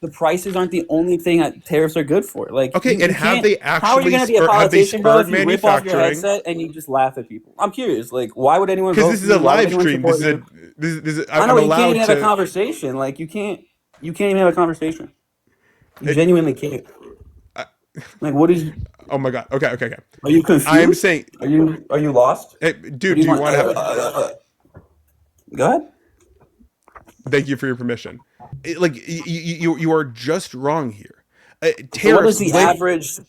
the prices aren't the only thing that tariffs are good for. Like, Okay, and you have can't. they How are you actually going to be a have they politician, bro, spurred if you rip off your manufacturing? headset and you just laugh at people? I'm curious. Like, why would anyone Because vote this for is a you? Why would live anyone stream. This support is a you? I know, I'm but you can't even allowed have a to. conversation. Like, you can't. You can't even have a conversation. You It, genuinely can't. I, Like, what is? oh my god. Okay, okay, okay. Are you I am confused? saying, Are you lost? What dude, do you do you want? want to have? Go ahead. Thank you for your permission. Like you are just wrong here. So what is Tariffs the when average?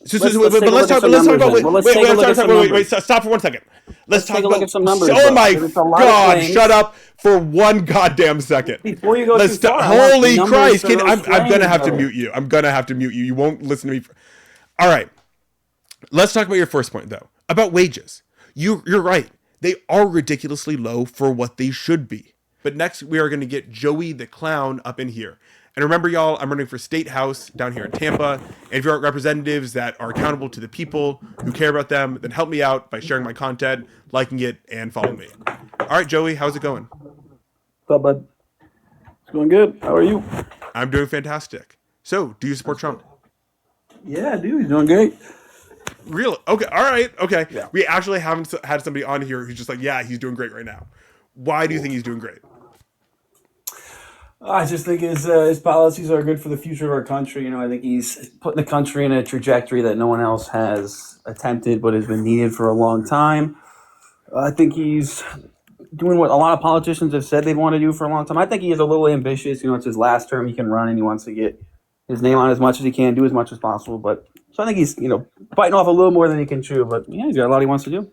but, Let's take a let's look at talk. But some let's talk numbers about then. Well, let's wait take a wait look at some wait numbers. stop for 1 second. Let's Let's talk take a look at about. some numbers, Oh though. my There's a lot of god! Shut claims. up for 1 goddamn second. Before you go too Let's far, I want Holy numbers Christ! for those I'm gonna claims, have to though. mute you. I'm gonna have to mute you. You won't listen to me. All right. Let's talk about your first point though about wages. You're right. They are ridiculously low for what they should be. But next, we are going to get Joey the Clown up in here. And remember, y'all, I'm running for State House down here in Tampa. And if you aren't representatives that are accountable to the people who care about them, then help me out by sharing my content, liking it, and following me. All right, Joey, how's it going? What's up, bud? It's going good. How are you? I'm doing fantastic. So, do you support Trump? Yeah, dude, he's doing great. Real? Okay, all right, okay. Yeah. We actually haven't had somebody on here who's just like, yeah, he's doing great right now. Why do you think he's doing great? I just think his policies are good for the future of our country. You know, I think he's putting the country in a trajectory that no one else has attempted, but has been needed for a long time. I think he's doing what a lot of politicians have said they want to do for a long time. I think he is a little ambitious. You know, it's his last term. He can run, and he wants to get his name on as much as he can, do as much as possible. But so I think he's biting off a little more than he can chew. But yeah, he's got a lot he wants to do.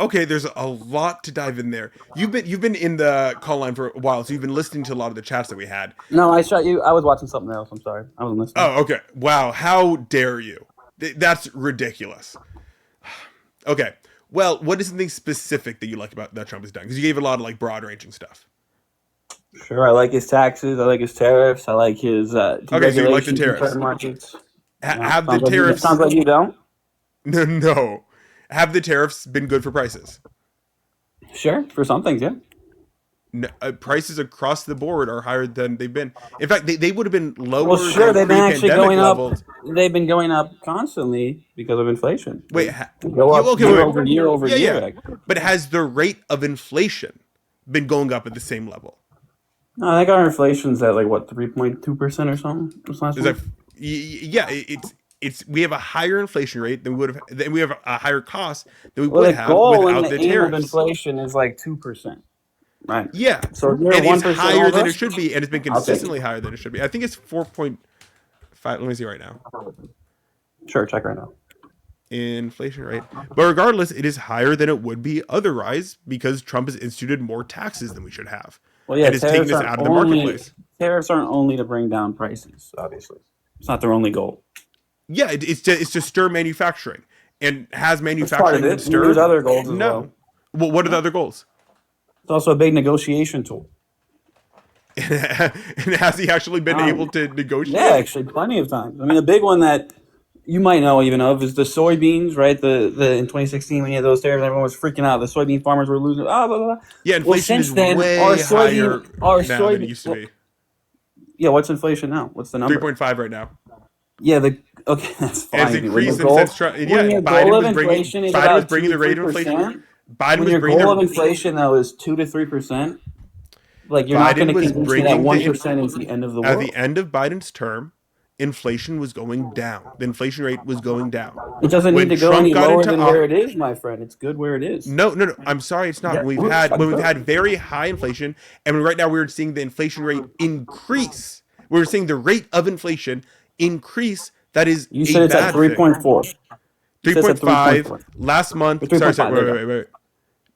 Okay, there's a lot to dive in there. You've been in the call line for a while, so you've been listening to a lot of the chats that we had. No, I shot you. I was watching something else. I'm sorry. I wasn't listening. Oh, okay. Wow, how dare you? That's ridiculous. Okay. Well, what is something specific that you like about that Trump has done? Because you gave a lot of like broad-ranging stuff. Sure, I like his taxes. I like his tariffs. I like his Okay, so you like the deregulations in tariffs. certain markets. Have the Sounds like tariffs? sounds like you don't. No. Have the tariffs been good for prices? Sure, for some things, yeah. No, prices across the board are higher than they've been. In fact, they would have been lower Well, sure, than they've been actually pre-pandemic going up. levels. They've been going up constantly because of inflation. Wait, They go up okay, year wait. over year over Yeah, year. yeah. But has the rate of inflation been going up at the same level? No, I think our inflation's at like what 3.2% or something. This last Is that one. yeah? It's we have a higher inflation rate than we would have. Then we have a higher cost than we Well, would the have goal and without the the aim of tariffs. inflation is like 2%, right? Yeah, So if you're and at it's 1% higher than over, it should be, and it's been I'll take consistently it. higher than it should be. I think it's 4.5. Let me see right now. Sure, check right now. Inflation rate. But regardless, it is higher than it would be otherwise because Trump has instituted more taxes than we should have. Well, yeah, And is taking this out of the marketplace. tariffs aren't only to bring down prices. Obviously, it's not their only goal. Yeah, it's to stir manufacturing. And has That's part manufacturing of been it. stirred? There's other goals as No. well. Well, what are the other goals? It's also a big negotiation tool. And has he actually been able to negotiate? Yeah, actually, plenty of times. I mean, a big one that you might know even of is the soybeans, right? The in 2016 when you had those tariffs, everyone was freaking out. The soybean farmers were losing. Blah, blah, blah. Yeah, inflation since is then, way our higher now than it used to well, be. yeah, what's inflation now? What's the number? 3.5 right now. Yeah, okay, that's And fine. it's increased since Trump. When Yeah, your Biden goal of was bringing inflation is Biden was about bringing 2 the to rate of inflation. 3%, Biden when was your bringing goal of the inflation though is 2 to 3%, like you're not going Biden to was convince me that bringing 1% is the end of the at world. the end of Biden's term, inflation was going down. The inflation rate was going down. It doesn't When need to go Trump any got lower into than office, where it is, my friend. It's good where it is. no. I'm sorry, it's not. Yeah, When we've had very high inflation, and right now we're seeing the inflation rate increase. We're seeing the rate of inflation increase. That is You a said it's at bad thing. 3.4. You said it's at 3.5 3.4. last month. Or Sorry, 3.5, there you go. wait.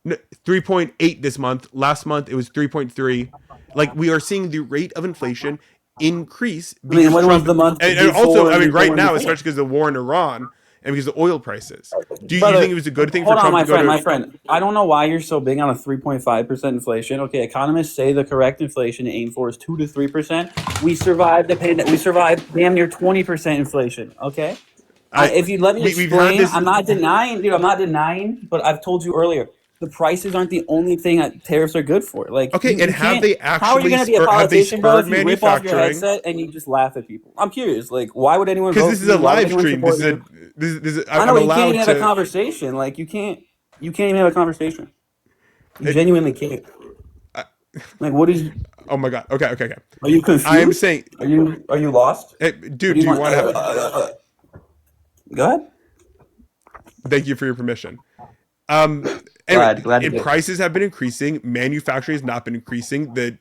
No, 3.8 this month. Last month it was 3.3. Like we are seeing the rate of inflation increase I mean, because when was Trump, the month and also, before I mean, right before now, before? especially because of the war in Iran and because of the oil prices. Do you Brother, think it was a good thing for hold on, Trump my to go friend, to? my friend. I don't know why you're so big on a 3.5% inflation. Okay, economists say the correct inflation to aim for is 2 to 3%. We survived the pandemic. We survived damn near 20% inflation. Okay, if you let me We've had explain, this. I'm not denying, dude. I'm not denying, but I've told you earlier. the prices aren't the only thing that tariffs are good for. Like Okay, and you have can't. they How are you actually going to be a have they politician, bro, spurred if you rip off your manufacturing? headset and you just laugh at people? I'm curious. Like, why would anyone Because vote this for is a you? Why would live anyone stream. This support is a you? I know, I'm but you can't allowed even have a to. conversation. Like, you can't. You can't even have a conversation. You It, genuinely can't. Like, what is? oh my god. Okay, okay, okay. Are you I am confused? saying, Are you lost? What dude, do you do you want? want to have? Go ahead. Thank you for your permission. Um. Anyway, Glad to and do it. prices have been increasing. Manufacturing has not been increasing. The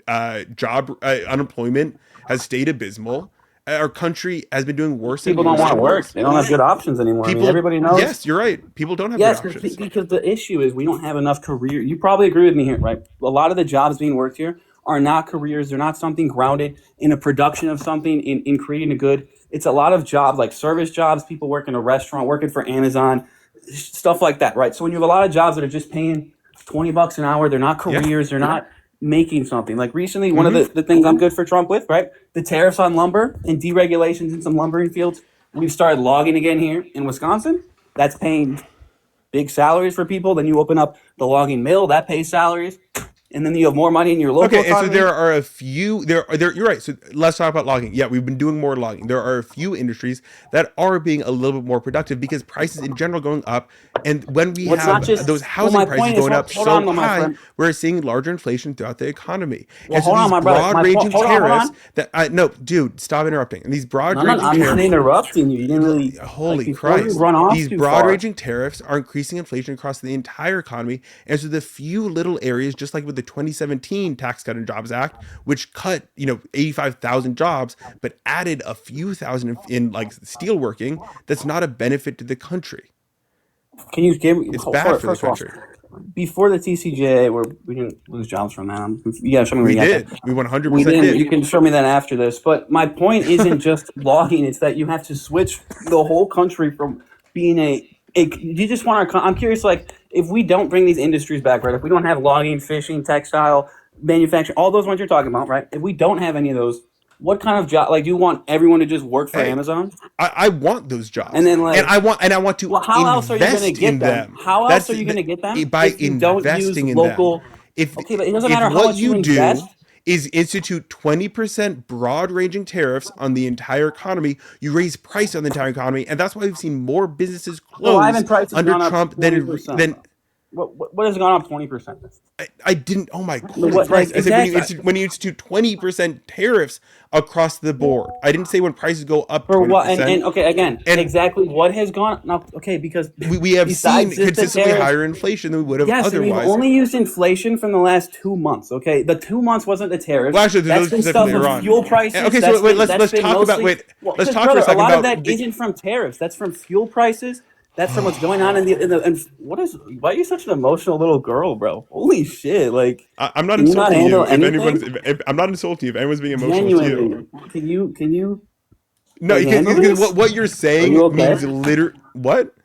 job unemployment has stayed abysmal. Our country has been doing worse and People don't worse want to and work. worse. They don't have good options anymore. I mean, People, everybody knows. yes, you're right. People don't have good Yes, options. because the issue is we don't have enough career. You probably agree with me here, right? A lot of the jobs being worked here are not careers. They're not something grounded in a production of something, in creating a good. It's a lot of jobs like service jobs, people working in a restaurant, working for Amazon, stuff like that, right? So when you have a lot of jobs that are just paying $20 an hour, they're not Yeah. careers, they're not making something. Like recently, one of Mm-hmm. the things I'm good for Trump with, right? The tariffs on lumber and deregulations in some lumbering fields. We've started logging again here in Wisconsin. That's paying big salaries for people. Then you open up the logging mill that pays salaries, and then you have more money in your local Okay, and so there economy. are a few there you're right. So let's talk about logging. Yeah, we've been doing more logging. There are a few industries that are being a little bit more productive because prices in general going up. And when we What's not have those just well, housing my prices point is going up hold on, so though, my high, friend. we're seeing larger inflation throughout the economy. Well, And so hold on, these my brother. My point. broad-ranging Hold tariffs on. that I no, dude, stop interrupting. And these No, no, broad-ranging I'm not tariffs interrupting you. You didn't really like holy before you Christ. run off These too broad far. ranging tariffs are increasing inflation across the entire economy. And so the few little areas, just like with the 2017 Tax Cut and Jobs Act, which cut, 85,000 jobs, but added a few thousand in like steelworking, that's not a benefit to the country. Can you give me It's bad for the first of all country. before the TCJ where we didn't lose jobs from that? You gotta show me where We you got that. did. We We 100% didn't. did. You can show me that after this. But my point isn't just logging; it's that you have to switch the whole country from being a. You just want our. I'm curious, like if we don't bring these industries back, right? If we don't have logging, fishing, textile, manufacturing, all those ones you're talking about, right? If we don't have any of those, what kind of job? Like, do you want everyone to just work for Hey, Amazon? I want those And jobs, then and like, I want to well, how else are you going to invest get in them? them. How else That's are you going to get them by if you don't use investing in them. local? If Okay, but it doesn't if matter how what much you you invest. do is institute 20% broad-ranging tariffs on the entire economy, you raise price on the entire economy, and that's why we've seen more businesses So why close haven't prices under gone up Trump 20%? than What has gone up 20%? I didn't. Oh my holy What like Christ! I said exactly when you institute 20% tariffs across the board. I didn't say when prices go up for twenty what? And percent. okay, again, And exactly what has gone? No, okay, because we have besides seen just the consistently tariffs. higher inflation than we would have Yes, and you've otherwise. only used inflation from the last 2 months. Okay, the 2 months wasn't the tariffs. Well, actually, That's those been specifically stuff are of on. fuel prices. Okay, so wait, let's That's let's been talk about mostly wait. well, Let's because talk for a brother, a second lot of about that the. isn't from tariffs. That's from fuel prices. That's from what's going on in the and what is? Why are you such an emotional little girl, bro? Holy shit! Like, I'm not can you not insulting you. handle If anyone's, anything? if I'm not insulting you. If anyone's being emotional, it's you. Genuinely, can you No, like handle because this? what you're Are saying you okay? means what?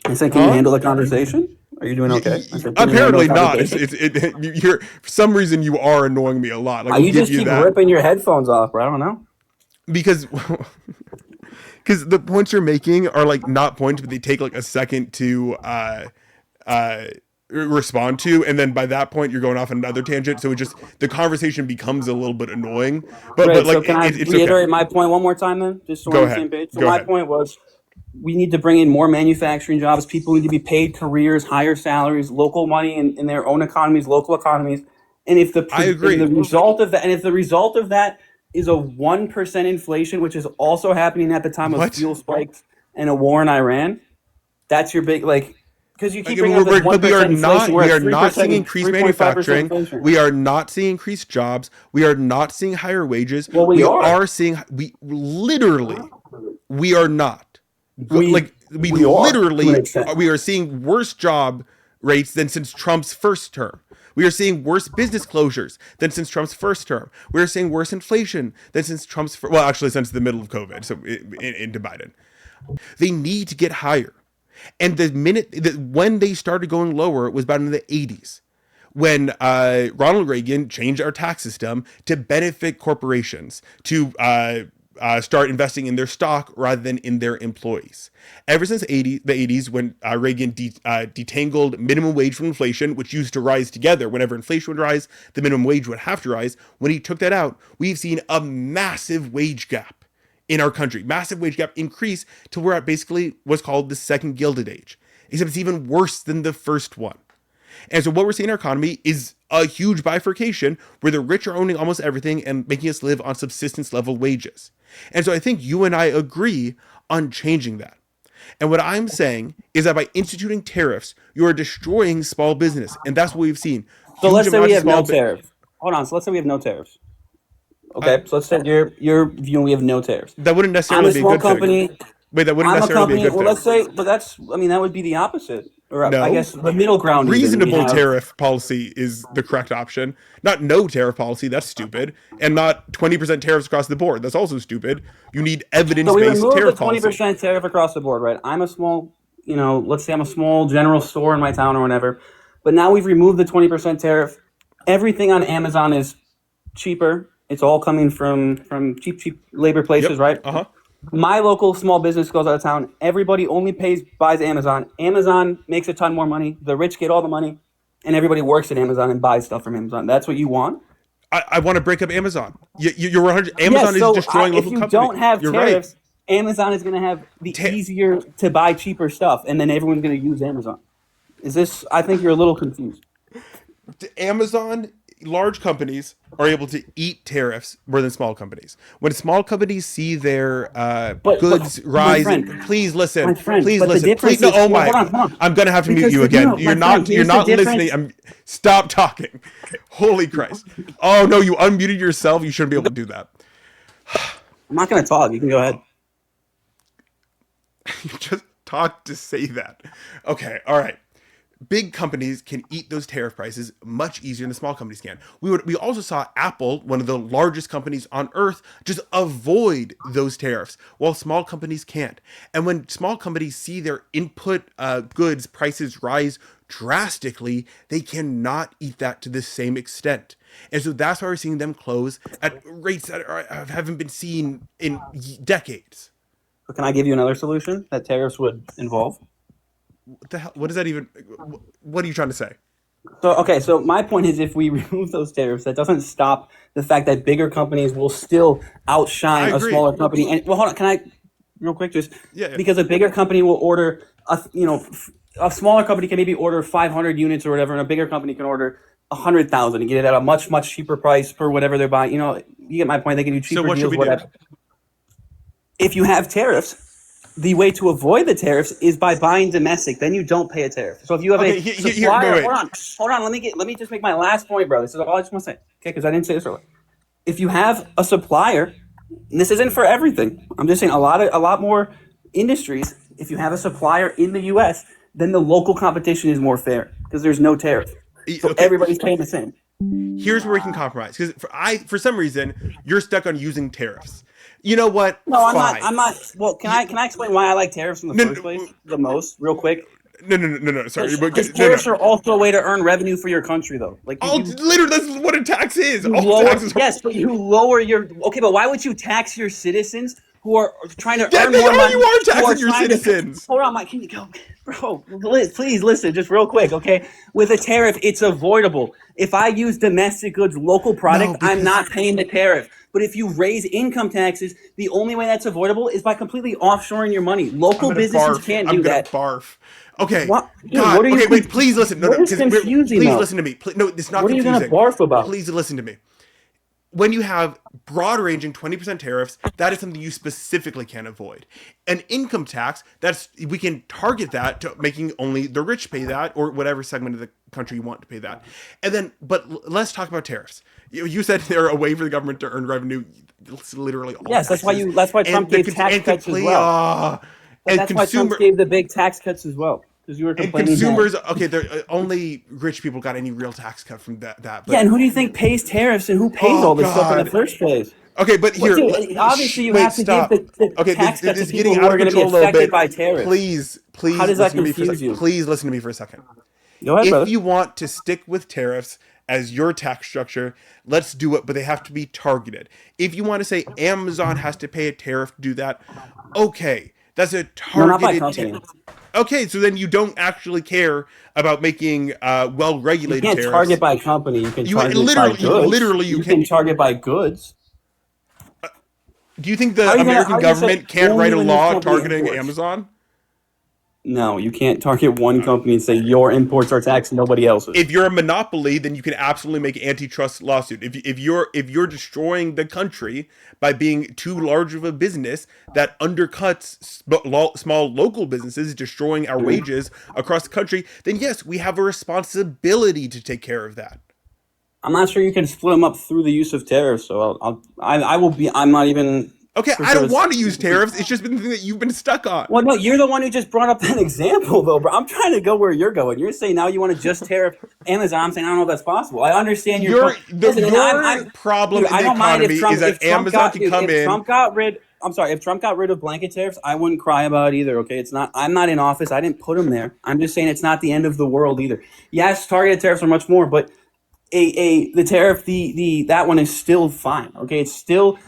I said, can you Huh? handle the conversation? Are you doing okay? I said, can you handle the Apparently not. conversation? You're for some reason you are annoying me a lot. Like I'll You give just you keep that ripping your headphones off, bro. I don't know. because because the points you're making are like not points, but they take like a second to uh respond to, and then by that point you're going off on another tangent. So it just the conversation becomes a little bit annoying. But Great. like So can I it's okay. reiterate my point one more time then, just so we're Go on the same ahead. page? So Go my ahead. point was we need to bring in more manufacturing jobs. People need to be paid careers, higher salaries, local money in their own economies, local economies. And if I the agree. result of that, and if the result of that is a 1% inflation, which is also happening at the time of What? fuel spikes and a war in Iran, that's your big like because you keep Okay, bringing up this one but we are percent inflation. not We're we at are three not seeing percent, increased 3.5% manufacturing. inflation. We are not seeing increased jobs. We are not seeing higher wages. Well, we We are. are seeing we literally we are not We we we are to an literally extent. we are seeing worse job rates than since Trump's first term. We are seeing worse business closures than since Trump's first term. We are seeing worse inflation than since well, actually since the middle of COVID. So into Biden, they need to get higher. And the minute that when they started going lower, it was about in the 80s when Ronald Reagan changed our tax system to benefit corporations, to start investing in their stock rather than in their employees. Ever since the 80s, when Reagan detangled minimum wage from inflation, which used to rise together, whenever inflation would rise, the minimum wage would have to rise. When he took that out, we've seen a massive wage gap in our country. Massive wage gap increase to where it basically was called the second Gilded Age. Except it's even worse than the first one. And so what we're seeing in our economy is a huge bifurcation where the rich are owning almost everything and making us live on subsistence level wages. And so I think you and I agree on changing that. And what I'm saying is that by instituting tariffs, you are destroying small business. And that's what we've seen. So let's say we have no tariffs. Hold on. So let's say we have no tariffs. Okay. So let's say you're viewing we have no tariffs. That wouldn't necessarily be a good company. thing. Wait, that wouldn't necessarily be a good thing. Well, let's say, but that would be the opposite. Or no. I guess the middle ground. Reasonable tariff policy is the correct option. Not no tariff policy, that's stupid. And not 20% tariffs across the board. That's also stupid. You need evidence-based tariff policy. So we remove the 20% tariff across the board, right? I'm a small, let's say I'm a small general store in my town or whatever. But now we've removed the 20% tariff. Everything on Amazon is cheaper. It's all coming from cheap labor places, right? Uh-huh. My local small business goes out of town. Everybody only buys Amazon. Amazon makes a ton more money. The rich get all the money, and everybody works at Amazon and buys stuff from Amazon. That's what you want? I want to break up Amazon. You're 100. Amazon is destroying local companies. If you don't have tariffs, right. Amazon is going to have the easier to buy cheaper stuff, and then everyone's going to use Amazon. I think you're a little confused. Amazon, large companies are able to eat tariffs more than small companies. When small companies see their goods rise, please listen. Please listen. Please, no, oh my! Hold on. I'm gonna have to mute you again. You're not listening. Stop talking. Holy Christ! Oh no, you unmuted yourself. You shouldn't be able to do that. I'm not gonna talk. You can go ahead. You just talked to say that. Okay. All right. Big companies can eat those tariff prices much easier than small companies can. We also saw Apple, one of the largest companies on earth, just avoid those tariffs while small companies can't. And when small companies see their input goods prices rise drastically, they cannot eat that to the same extent. And so that's why we're seeing them close at rates that haven't been seen in decades. But can I give you another solution that tariffs would involve? What the hell? What is that even? What are you trying to say? So my point is, if we remove those tariffs, that doesn't stop the fact that bigger companies will still outshine a smaller company. And well, hold on, can I, real quick, because a bigger company will order a smaller company can maybe order 500 units or whatever, and a bigger company can order 100,000 and get it at a much cheaper price for whatever they're buying. You get my point. They can do cheaper deals. So what should we do? If you have tariffs, the way to avoid the tariffs is by buying domestic. Then you don't pay a tariff. So if you have a supplier, hold on. Let me just make my last point, bro. This is all I just want to say, okay? Because I didn't say this earlier. If you have a supplier, and this isn't for everything. I'm just saying a lot more industries. If you have a supplier in the U.S., then the local competition is more fair because there's no tariff. So everybody's paying the same. Here's where we can compromise, because for some reason you're stuck on using tariffs. You know what? No, I'm not. Well, can I explain why I like tariffs in the first place the most, real quick? No. Sorry, because tariffs are also a way to earn revenue for your country, though. Literally, that's what a tax is. Yes, but you lower your. Okay, but why would you tax your citizens who are trying to earn more money? You are taxing your citizens. Hold on, Mike. Can you go, bro? Please listen, just real quick, okay? With a tariff, it's avoidable. If I use domestic goods, local product, I'm not paying the tariff. But if you raise income taxes, the only way that's avoidable is by completely offshoring your money. Local businesses can't do that. Barf. Okay. What? God. What are you okay, wait, please listen. No, what is confusing, please listen to me. No, it's not confusing. What are you going to barf about? Please listen to me. When you have broad-ranging 20% tariffs, that is something you specifically can't avoid. An income tax, we can target that to making only the rich pay that, or whatever segment of the country you want to pay that. And then, but let's talk about tariffs. You said they're a way for the government to earn revenue. It's literally all taxes. That's why Trump gave tax cuts as well. That's why Trump gave the big tax cuts as well. Because you were complaining. And consumers, only rich people got any real tax cut from that. But, and who do you think pays tariffs and who pays all this stuff in the first place? Okay, but here, obviously you have to give the tax cuts to people who are going to be affected by tariffs. Please, how does that confuse you? Please listen to me for a second. Go ahead, brother. If you want to stick with tariffs as your tax structure. Let's do it, but they have to be targeted. If you want to say Amazon has to pay a tariff to do that, okay, that's a No, not by targeted. company. Okay, so then you don't actually care about making You well-regulated can't target tariffs. by company. You can You target by literally, goods. you You can. can target by goods. Do you think How the are you gonna American how are you gonna say government can't write only a when this law company targeting imports? Amazon? No, you can't target one company and say your imports are taxed, nobody else's. If you're a monopoly, then you can absolutely make an antitrust lawsuit. If you're destroying the country by being too large of a business that undercuts small local businesses, destroying our Mhm. wages across the country, then yes, we have a responsibility to take care of that. I'm not sure you can split them up through the use of tariffs. So I will be. I'm not even Okay, for I sure. don't want to use tariffs. It's just been the thing that you've been stuck on. Well, no, you're the one who just brought up that example, though, bro. I'm trying to go where you're going. You're saying now you want to just tariff Amazon. I'm saying I don't know if that's possible. I understand your Your point. Listen, and your problem dude, in I the don't mind economy is that If Trump Amazon got, can dude, come if in. Trump got rid. I'm sorry, if Trump got rid of blanket tariffs, I wouldn't cry about it either. Okay, it's not. I'm not in office. I didn't put them there. I'm just saying it's not the end of the world either. Yes, targeted tariffs are much more, but the tariff the that one is still fine. Okay, it's still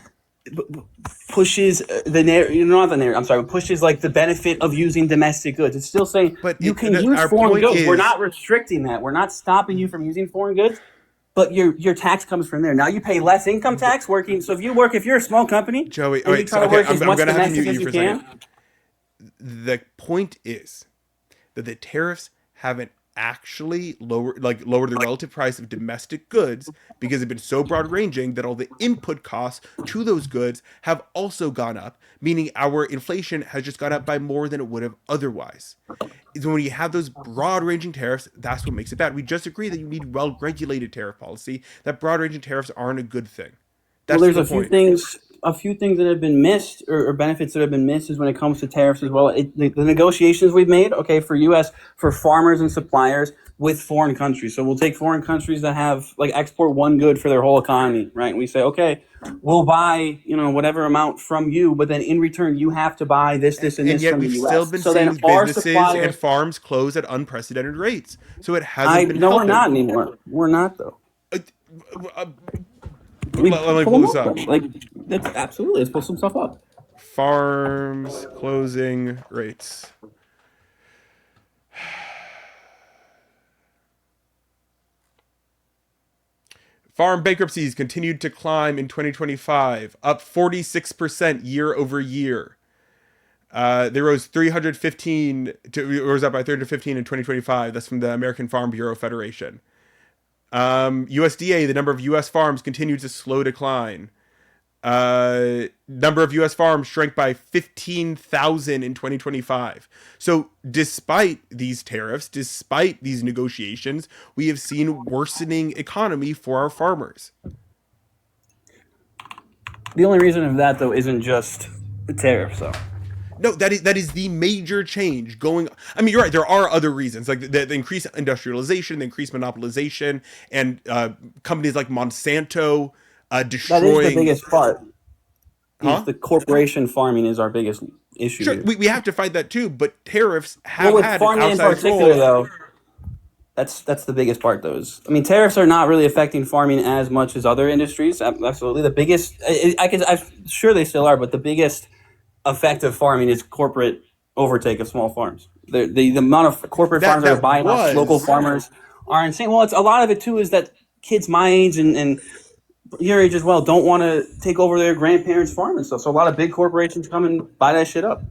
pushes the narrative, not the narrative, I'm sorry, pushes like the benefit of using domestic goods. It's still saying But you can use our foreign point goods. We're is, not restricting that. We're not stopping you from using foreign goods, but your tax comes from there. Now you pay less income tax working. So if you're a small company Joey. Oh and you wait, try so to okay, work I'm as I'm much gonna have to mute domestic as you you for a second. can, The point is that the tariffs haven't actually lowered the relative price of domestic goods because they've been so broad ranging that all the input costs to those goods have also gone up, meaning our inflation has just gone up by more than it would have otherwise. Is when you have those broad ranging tariffs, that's what makes it bad. We just agree that you need well regulated tariff policy, that broad ranging tariffs aren't a good thing. well, That's there's the point. a few things that have been missed, or benefits that have been missed, is when it comes to tariffs as well. The negotiations we've made, okay, for U.S. for farmers and suppliers with foreign countries. So we'll take foreign countries that have like export one good for their whole economy, right? And we say, okay, we'll buy whatever amount from you, but then in return you have to buy this, this, and And this yet from the we've still U.S. been So then seeing our businesses and supplier, farms close at unprecedented rates. So it I hasn't been no, we're helping. not anymore. We're not though. Uh, uh, We let me pull pull them this up though. up. Like that's absolutely. Let's pull some stuff up. Farms closing rates. Farm bankruptcies continued to climb in 2025, up 46% year over year. They rose 315 to rose up by 315 in 2025. That's from the American Farm Bureau Federation. USDA, the number of U.S. farms continued to slow decline. Number of U.S. farms shrank by 15,000 in 2025. So, despite these tariffs, despite these negotiations, we have seen worsening economy for our farmers. The only reason of that though isn't just the tariffs though. No, that is the major change going. I mean, you're right. There are other reasons, like the increased industrialization, the increased monopolization, and companies like Monsanto That is the destroying. biggest part. Is Huh? the corporation farming is our biggest issue Sure, here. we have to fight that too. But tariffs Well, have with had an farming in outsized particular role. though, that's the biggest part though. I mean, tariffs are not really affecting farming as much as other industries. Absolutely, the biggest. I'm sure they still are, but the biggest effect of farming is corporate overtake of small farms. The amount of corporate That farms that are that buying off local was farmers are insane. Well, it's a lot of it too is that kids my age and your age as well don't want to take over their grandparents' farm and stuff. So a lot of big corporations come and buy that shit up.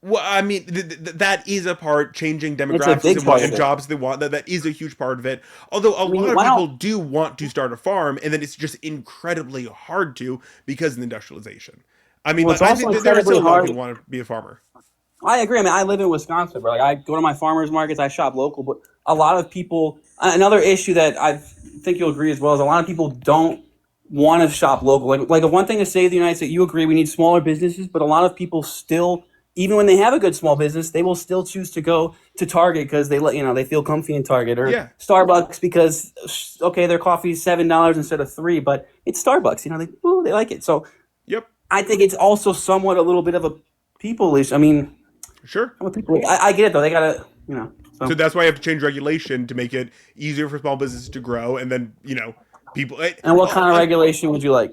well. I mean, that is a part changing It's a demographics big and what part and of it. jobs they want. That is a huge part of it. Although a I mean, lot of why people don't? do want to start a farm, and then it's just incredibly hard to because of the industrialization. I mean, Well, like, it's I also think that there are incredibly still a lot of hard. people who want to be a farmer. I agree. I mean, I live in Wisconsin, bro. Like, I go to my farmers markets, I shop local, but a lot of people. Another issue that I think you'll agree as well is a lot of people don't want to shop local. Like one thing to say to the United States, you agree we need smaller businesses, but a lot of people still, even when they have a good small business, they will still choose to go to Target because they feel comfy in Target or Yeah. Starbucks because okay, their coffee is $7 instead of $3, but it's Starbucks. They like it. So Yep. I think it's also somewhat a little bit of a people issue. I mean, Sure. people. I get it though. They gotta. you know. So So, that's why you have to change regulation to make it easier for small businesses to grow, and then people. and what kind of regulation would you like?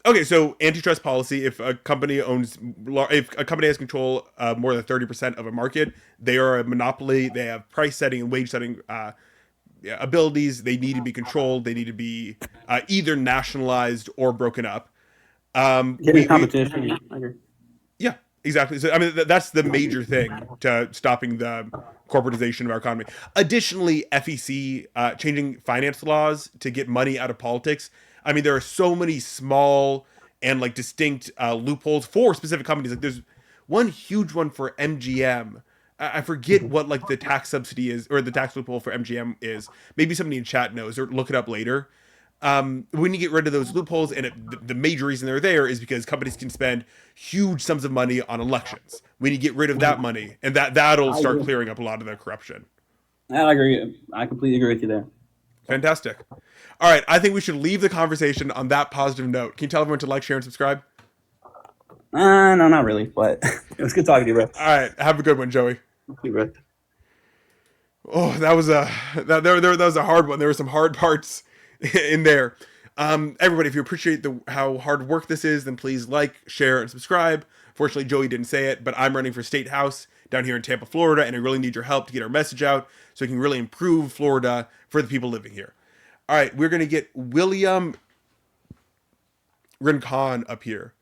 Okay, so antitrust policy. If a company has control more than 30% of a market, they are a monopoly. They have price setting and wage setting abilities. They need to be controlled. They need to be either nationalized or broken up. Getting competition. Yeah, I agree. Yeah, exactly. So I mean, that's the major thing to stopping the corporatization of our economy. Additionally, FEC changing finance laws to get money out of politics. I mean, there are so many small and like distinct loopholes for specific companies. Like there's one huge one for MGM. I forget what like the tax subsidy is or the tax loophole for MGM is. Maybe somebody in chat knows or look it up later. When you get rid of those loopholes, and the major reason they're there is because companies can spend huge sums of money on elections. When you get rid of that money, and that'll I start agree. clearing up a lot of the corruption. I agree. I completely agree with you there. Fantastic. All right, I think we should leave the conversation on that positive note. Can you tell everyone to like, share, and subscribe? No, not really, but it was good talking to you, bro. All right, have a good one, Joey. See you, bro. Oh, that was that was a hard one. There were some hard parts in there. Everybody, if you appreciate how hard work this is, then please like, share, and subscribe. Fortunately, Joey didn't say it, but I'm running for state house down here in Tampa, Florida, and I really need your help to get our message out so we can really improve Florida for the people living here. All right, we're gonna get William Rincon up here.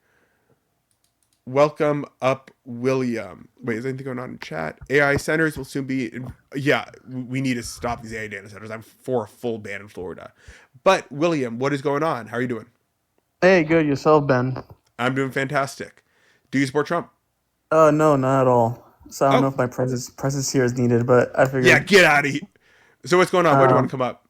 Welcome up, William. Wait, is anything going on in chat? AI centers will soon be. Yeah, we need to stop these AI data centers. I'm for a full ban in Florida. But, William, what is going on? How are you doing? Hey, good yourself, Ben. I'm doing fantastic. Do you support Trump? No, not at all. So I don't know Oh, if my presence here is needed, but I yeah, figured. get out of here. So, what's going on? Why do you want to Um, come up?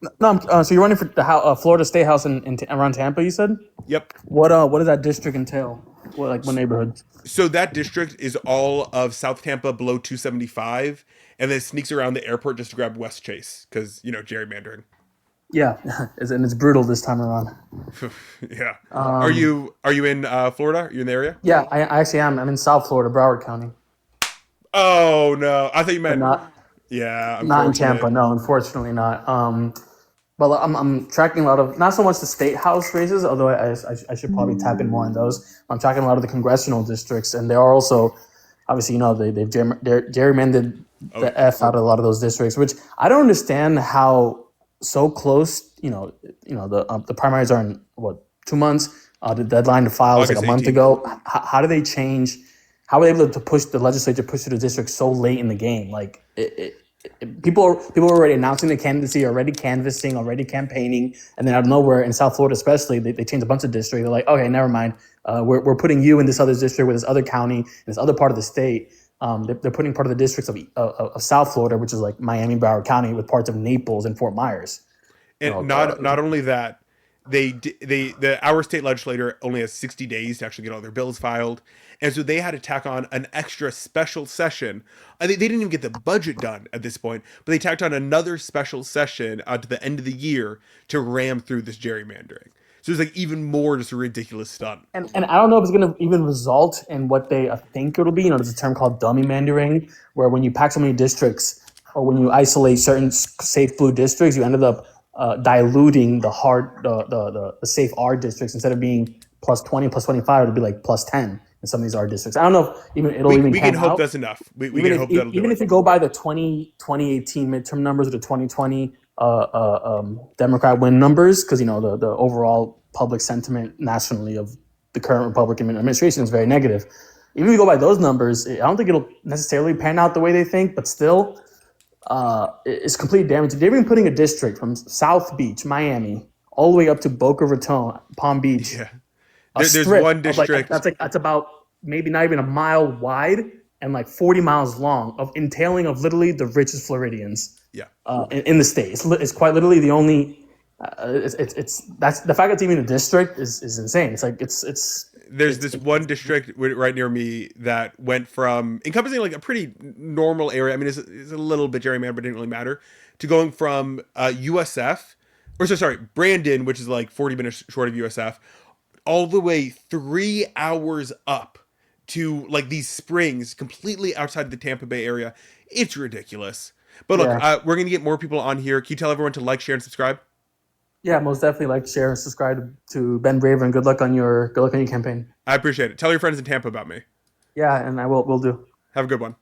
no, so you're running for the Florida State House around Tampa, you said? Yep. What does that district entail? What neighborhoods? So, that district is all of South Tampa below 275, and then it sneaks around the airport just to grab West Chase because, gerrymandering. Yeah, and it's brutal this time around. Yeah. Are Um, you in Florida? Are you in the area? yeah, I actually am. I'm in South Florida, Broward County, Oh no! I thought you but meant yeah. not in Tampa. Unfortunate. No, unfortunately not. But I'm tracking a lot of not so much the state house races, although I should probably tap in more on those. I'm tracking a lot of the congressional districts, and they are also obviously they've gerrymandered Oh the yeah. f out of a lot of those districts, which I don't understand how so close. The primaries are in what 2 months. The deadline to file is like August a month 18th. ago. How do they change? How were they able to push the legislature push through the district so late in the game? Like people are already announcing the candidacy, already canvassing, already campaigning, and then out of nowhere in South Florida, especially, they change a bunch of districts. They're like, okay, never mind. We're putting you in this other district with this other county, in this other part of the state. They're putting part of the districts of South Florida, which is like Miami, Broward County, with parts of Naples and Fort Myers. You And know, not only that, our state legislator only has 60 days to actually get all their bills filed, and so they had to tack on an extra special session. They didn't even get the budget done at this point, but they tacked on another special session to the end of the year to ram through this gerrymandering. So it's like even more just a ridiculous stunt. and I don't know if it's going to even result in what they think it'll be. There's a term called dummy mandering, where when you pack so many districts or when you isolate certain safe blue districts, you ended up diluting the safe R districts. Instead of being plus 20, plus 25, it'll be like plus 10 in some of these R districts. I don't know if it'll even We can pan hope out. that's enough. We can hope that'll do Even it. if you go by the 2018 midterm numbers or the 2020 Democrat win numbers, because the overall public sentiment nationally of the current Republican administration is very negative. Even if you go by those numbers, I don't think it'll necessarily pan out the way they think, but still, it's complete damage. They're even putting a district from South Beach, Miami, all the way up to Boca Raton, Palm Beach, Yeah. a There's strip one of district. that's about maybe not even a mile wide and like 40 miles long of entailing of literally the richest Floridians Yeah. in the state. It's quite literally the only. It's that's the fact that it's even a district is insane. It's like There's this one district right near me that went from encompassing like a pretty normal area. I mean, it's a little bit gerrymandered, but it didn't really matter, to going from USF, or sorry, Brandon, which is like 40 minutes short of USF, all the way 3 hours up to like these springs completely outside the Tampa Bay area. It's ridiculous. But look, Yeah. we're going to get more people on here. Can you tell everyone to like, share, and subscribe? Yeah, most definitely like, share, and subscribe to Ben Braver, and good luck on your campaign. I appreciate it. Tell your friends in Tampa about me. Yeah, and I will do. Have a good one.